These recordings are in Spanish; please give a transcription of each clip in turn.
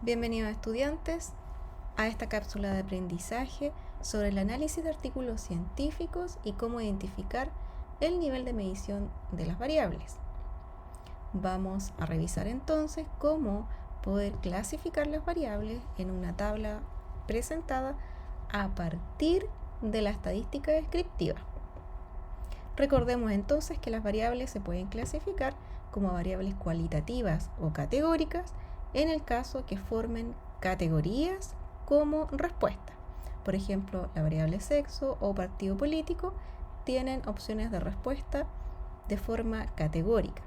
Bienvenidos estudiantes a esta cápsula de aprendizaje sobre el análisis de artículos científicos y cómo identificar el nivel de medición de las variables. Vamos a revisar entonces cómo poder clasificar las variables en una tabla presentada a partir de la estadística descriptiva. Recordemos entonces que las variables se pueden clasificar como variables cualitativas o categóricas en el caso que formen categorías como respuesta. Por ejemplo, la variable sexo o partido político tienen opciones de respuesta de forma categórica.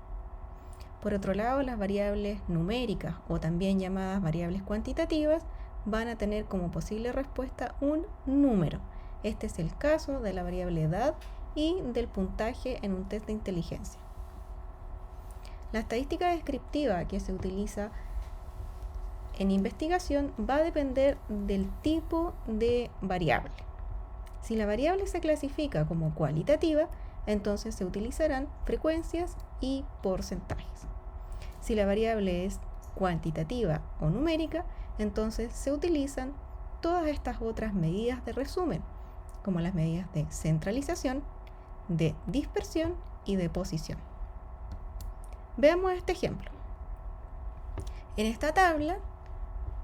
Por otro lado, las variables numéricas o también llamadas variables cuantitativas van a tener como posible respuesta un número. Este es el caso de la variable edad y del puntaje en un test de inteligencia. La estadística descriptiva que se utiliza en investigación va a depender del tipo de variable. Si la variable se clasifica como cualitativa, entonces se utilizarán frecuencias y porcentajes. Si la variable es cuantitativa o numérica, entonces se utilizan todas estas otras medidas de resumen, como las medidas de centralización, de dispersión y de posición. Veamos este ejemplo. En esta tabla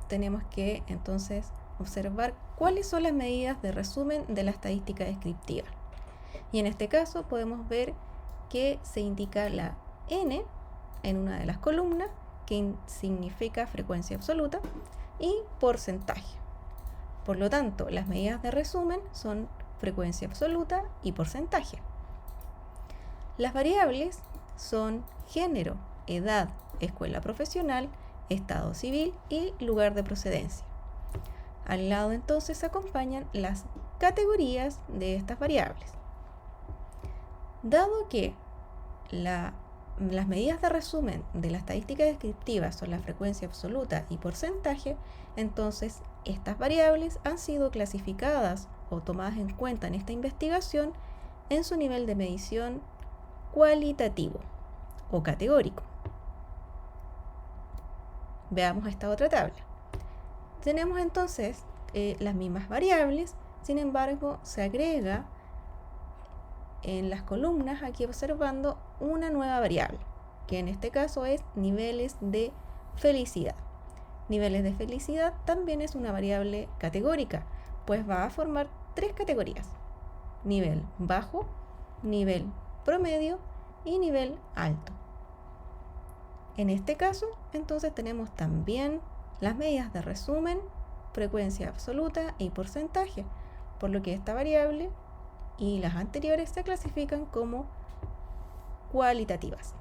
tenemos que entonces observar cuáles son las medidas de resumen de la estadística descriptiva. Y en este caso podemos ver que se indica la N en una de las columnas, que significa frecuencia absoluta, y porcentaje. Por lo tanto, las medidas de resumen son frecuencia absoluta y porcentaje. Las variables son género, edad, escuela profesional, estado civil y lugar de procedencia. Al lado entonces acompañan las categorías de estas variables. Dado que las medidas de resumen de la estadística descriptiva son la frecuencia absoluta y porcentaje, entonces estas variables han sido clasificadas o tomadas en cuenta en esta investigación en su nivel de medición cualitativo o categórico. Veamos esta otra tabla. Tenemos entonces las mismas variables, sin embargo se agrega en las columnas aquí observando una nueva variable, que en este caso es niveles de felicidad. Niveles de felicidad también es una variable categórica, pues va a formar tres categorías: nivel bajo, nivel promedio y nivel alto. En este caso, entonces tenemos también las medidas de resumen, frecuencia absoluta y porcentaje, por lo que esta variable y las anteriores se clasifican como cualitativas.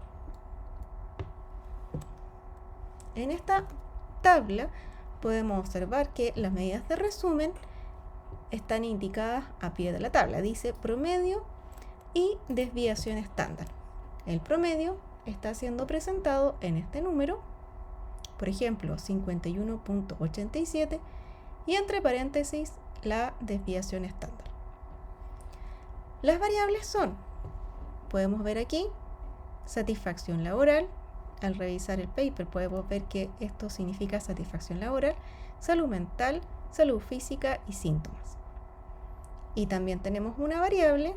En esta tabla podemos observar que las medidas de resumen están indicadas a pie de la tabla. Dice promedio y desviación estándar. El promedio está siendo presentado en este número, por ejemplo 51.87, y entre paréntesis la desviación estándar. Las variables son, podemos ver aquí, satisfacción laboral. Al revisar el paper podemos ver que esto significa satisfacción laboral, salud mental, salud física y síntomas. Y también tenemos una variable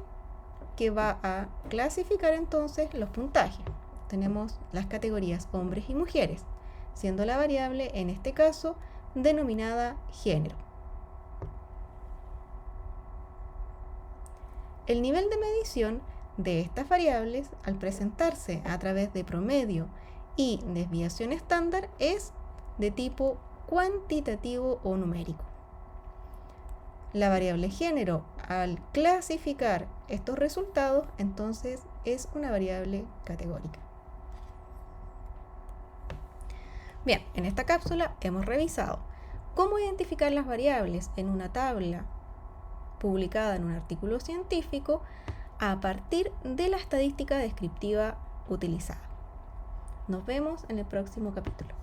que va a clasificar entonces los puntajes. Tenemos las categorías hombres y mujeres, siendo la variable en este caso denominada género. El nivel de medición de estas variables, al presentarse a través de promedio y desviación estándar, es de tipo cuantitativo o numérico. La variable género, al clasificar estos resultados, entonces es una variable categórica. Bien, en esta cápsula hemos revisado cómo identificar las variables en una tabla publicada en un artículo científico a partir de la estadística descriptiva utilizada. Nos vemos en el próximo capítulo.